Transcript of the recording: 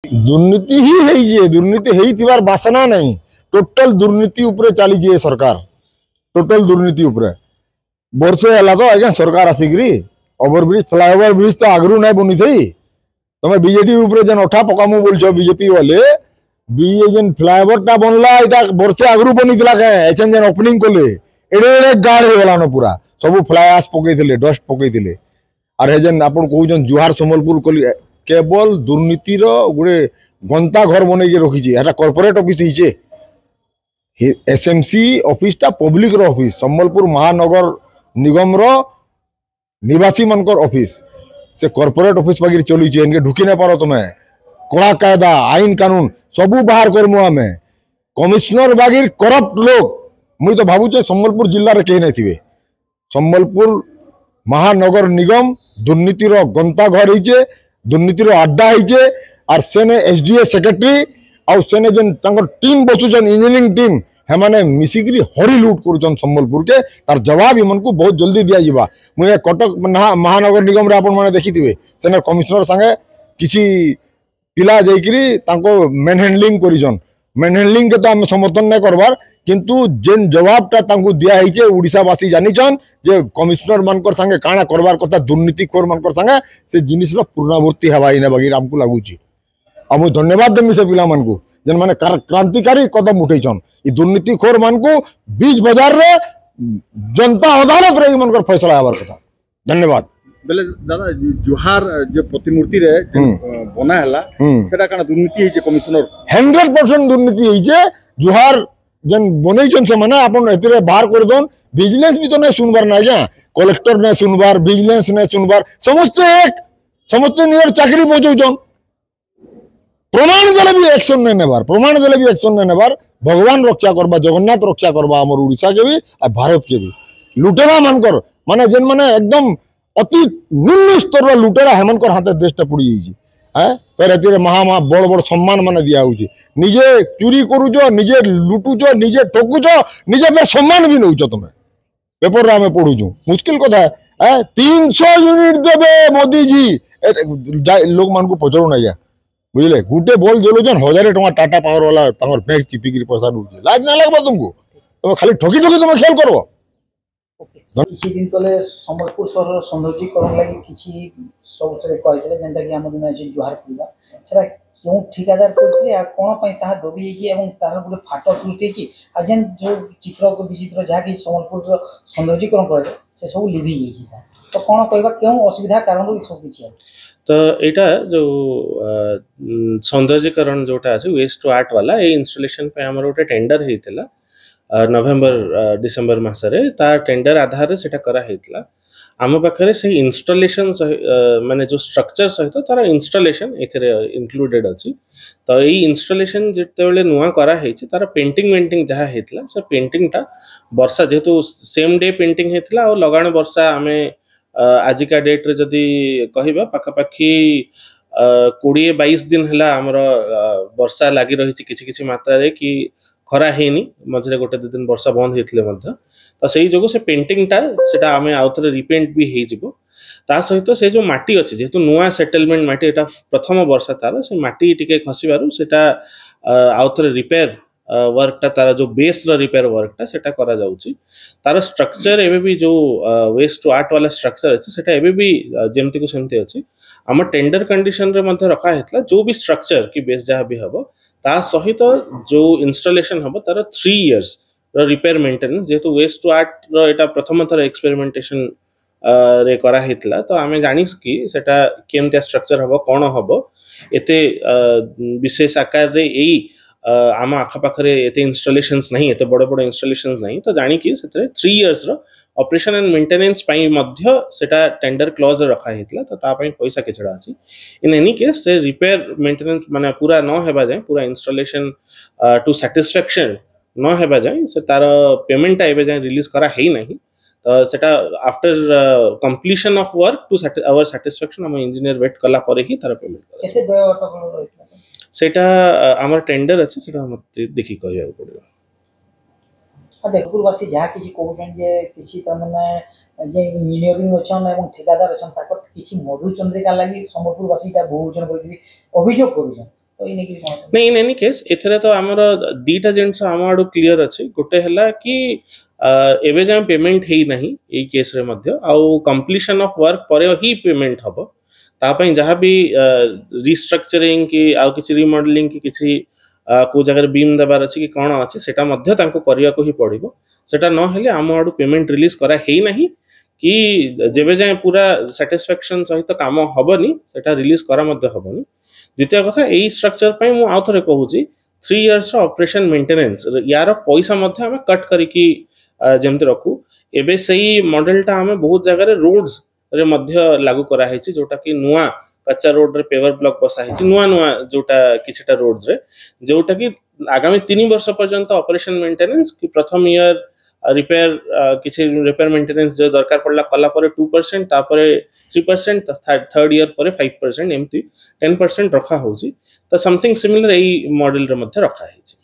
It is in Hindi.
दुर्नीति ही दुर्नीति हेइथिबार बासना नहीं टोटल दुर्नीति उपरे चली सरकार टोटल दुर्नीति उपरे वर्षे है तो आज्ञा सरकार आसिकी ओवरब्रिज फ्लाईओवर ब्रिज तो आगु ना बनी थी तुम बीजेडी उपरे जेन अठा पकामु बोल बीजेपी वाले जेन फ्लाईओवर टा बनला इटा वर्षे आगु बनी एचन जेन ओपनिंग कले एडे गाड़ हो गलान पूरा सब फ्लाई आस पकईले डस्ट पकईले आर हेजेन आप कहते जुहार संबलपुर कली केवल दुर्नीतिर गोटे गंता घर बनई रखी कॉर्पोरेट ऑफिस ही एसएमसी ऑफिस टा पब्लिक रो ऑफिस संबलपुर महानगर निगम रो निवासी मनकर ऑफिस से कॉर्पोरेट ऑफिस बागी चली इनके ढुकी नहीं पारो तुम्हें कड़ा कायदा आईन कानून सबू बाहर करमु आमे कमिश्नर बागी करप्ट लोग मुई तो भावुचे संबलपुर जिले में कहीं नहीं थे संबलपुर महानगर निगम दुर्नीतिर गंता घर होइचे दुर्नीतिर अड्डा होइचे आर सेने एसडीए सेक्रेटरी आउ सेने जेन टीम बसुचन इंजीनियरिंग टीम हेमाने मिसिकी हरी लुट करुचन संबलपुर के तार जवाब इमन को बहुत जल्दी दिया जिबा मुझे कटक महानगर निगम रे आपण माने देखिथिबे सेने कमिश्नर संगे किसी पिला जाइकरी तांको मेन हैंडलिंग करिजन मेन हैंडलिंग के तो हम समर्थन नहीं करबार किंतु जेन जवाबटा तांको दिया है ओडिशावासी जानिछन जे कमिश्नर मानकर संगे काना करबार कथा दुर्नीतिखोर मानकर संगे से जिनिसर पूर्णावृत्ति हेबा इने बगी हमको लागुची आ मु धन्यवाद देमी से पिला मानकू जेन माने क्रांतिकारी कदम उठेछन ई दुर्नीतिखोर मानकू बीच बाजार रे जनता अदालत रे मानकर फैसला हेबार कथा धन्यवाद बेले दादा जुहार जो प्रतिमूर्ति रे बना हला सेटा काना दुर्नीति है कमिश्नर 100% दुर्नीति है जुहार जन बनईचन से माने आपन एतिरे बाहर कर दोन बिजनेस भी तो नहीं सुनबार ना क्या कलेक्टर नहीं सुनबार बिजनेस नहीं सुनबार समस्त नियर चाकरी पहुंचौचन प्रमाण देले भी एक्शन नहीं नेबार प्रमाण देले भी एक्शन नहीं नेबार भगवान रक्षा करबा जगन्नाथ रक्षा करबा हमर उड़ीसा के भी आ भारत के भी लुटेरा मानकर माने जेन माने एकदम अति निम्न स्तर लुटेरा हेमनकर हाथे देशटा पड़ी जाइए है तो महा बड़ बड़ सम्मान मान दिया निजे चोरी करुच निजे लुटुच निजे ठकुच निजे फिर सम्मान भी नौच तुम्हें पेपर आम पढ़ुचु मुश्किल कथा है 300 यूनिट देवे मोदी जी लोक मान को पचरू ना बुझे गोटे बल जलुचन 1000 टका टाटा पावर वाला बैंक चिपिक पैसा नौचे लाज ना लगवा तुमको तुम खाली ठकी ठकी तुम खेल कर किसी दिन तले संबलपुर सहर सौंदर्यीकरण लगी किसी सब कहते जेनटा कि आम दिन अच्छे जुहार पड़ा से क्यों ठिकादार करते कौन पर दबी जाइए तार गोटे फाट सृष्टि आ जेन जो चित्र विचित्र जहाँ कि संबलपुर सौंदर्यीकरण कर से सब लिभि जाइए तो कौन कह क्यों असुविधा कारण सब किसी तो यहाँ जो सौंदर्यीकरण जोटा अच्छे वेस्ट टू आर्ट वाला ये इंस्टॉलेशन पे आमर गोटे टेंडर होता नवेम्बर डिसेम्बर मसरे ता टेंडर आधार से करा आम पाखे से इंस्टॉलेशन माने जो स्ट्रक्चर सहित तार इंस्टॉलेशन इंक्लूडेड अच्छी तो ये इंस्टॉलेशन जिते नुआ कराई तार पेंटिंग वेंटिंग जहाँ होता से पेंटिंग टा वर्षा जेहेतु सेम डे पेंटिंग होता और लगाण वर्षा आम आजिका डेट रे जदि कहबा पाखापाखि 20-22 दिन है आमर वर्षा लगी रही किसी मात्रा रे कि खरा हेनी मझे गोटे 2 दिन वर्षा बंद होते तो से जो से पेंटिंग टा सेटा आमे आउ थे रिपेंट भी हो ता सहित से जो माटी अच्छे जेहेतु नुआ सेटलमेंट माटी एटा प्रथम वर्षा तार से माटी टिके खसिबारु सेटा आउ थे रिपेयर वर्क टा तार जो बेस रो रिपेयर वर्क टा सेटा करा जाउची तार स्ट्रक्चर एबे भी जो वेस्ट टू आर्ट वाला स्ट्रक्चर अच्छे सेटा एबे भी जेमती को सेमती अच्छी आम टेंडर कंडीशन रे मध्य रखा हेतला जो भी स्ट्रक्चर की बेस जहाँ भी हबो ता सहित जो इंस्टॉलेशन हम तार 3 इयर्स रिपेयर मेंटेनेंस जेहेतु वेस्ट टू आर्ट रो प्रथम थर एक्सपेरिमेंटेशन रे करा हेतला तो आमे जानी कि सेटा केमतिया स्ट्रक्चर हबो कोन हबो एते विशेष आकार रे एई आम आखपाखरे एते इंस्टॉलेशंस नहीं एते बड़ बड़ इंस्टॉलेशंस नहीं तो जानी कि सेते 3 इयर्स रो ऑपरेशन एंड मेंटेनेंस पाई मध्य सेटा टेंडर क्लॉज रखा हेतला तो ता पाई पैसा केछड़ा अछि इन एनी केस से रिपेयर मेंटेनेंस माने पूरा न हेबा जाय पूरा इंस्टॉलेशन टू सैटिस्फैक्शन न हेबा जाय से तार पेमेंट एबे जाय रिलीज करा हेई नहीं तो सेटा after completion of work to our satisfaction हम इंजीनियर वेट कला पर ही तार पेमेंट केते बय अटकल रहितला सेटा हमर टेंडर अछि सेटा हम देखि कहया पड़िबो देखपुरवासी जहाँ किसी कहूँ जे किसी जे इंजीनियरिंग अच्छन और ठेकादार अच्छन किसी मधुचंद्रिका लगी संबलपुरवासी बहुजन अभियोग कर तो ये नहीं नहीं इन एनी केस एथरे तो आमर दीटा जिनस आम आड़ू क्लियर अच्छे गोटे है कि एवं जाए पेमेंट है नहीं ये केस रे मध्य आउ कंप्लीशन ऑफ वर्क पर ही पेमेंट हम तापाई जहाँ भी रिस्ट्रक्चरिंग कि आउ किसी रिमॉडलिंग कि किसी को जगह बीम देवार अच्छी कि कौन अच्छी सेटा मध्य तांको करिया को ही पड़िबो सेटा न हेले आम आड़ू पेमेंट रिलीज करा है नहीं कि जेबे जाए पूरा सैटिस्फैक्शन सहित काम हबनी सेटा रिलीज करा मध्य हबनी द्वितीय कथा यही स्ट्रक्चर पे मु आउ थरे कहूची 3 इयर्स ऑपरेशन मेंटेनेंस यार पैसा मध्य हमें कट करिकी जेमते रखू एबे सही मॉडलटा हमें बहुत जगह रोड्स रे मध्य लागू करा हेची जोटा कि नुआ कच्चा रोड रे पेवर ब्लॉक बसा हेची नुआ नुआ जोटा किछटा रोड्स रे जोटा कि आगामी 3 वर्ष पर्यंत ऑपरेशन मेंटेनेंस कि प्रथम ईयर रिपेयर किसी रिपेयर मेंटेनेंस जो दरकार पड़ला कला पर 2% तापर 3% थर्ड ईयर पर 5% एमती 10% रखा होची तो समथिंग सिमिलर यही मॉडल रे मध्य रखा हेची।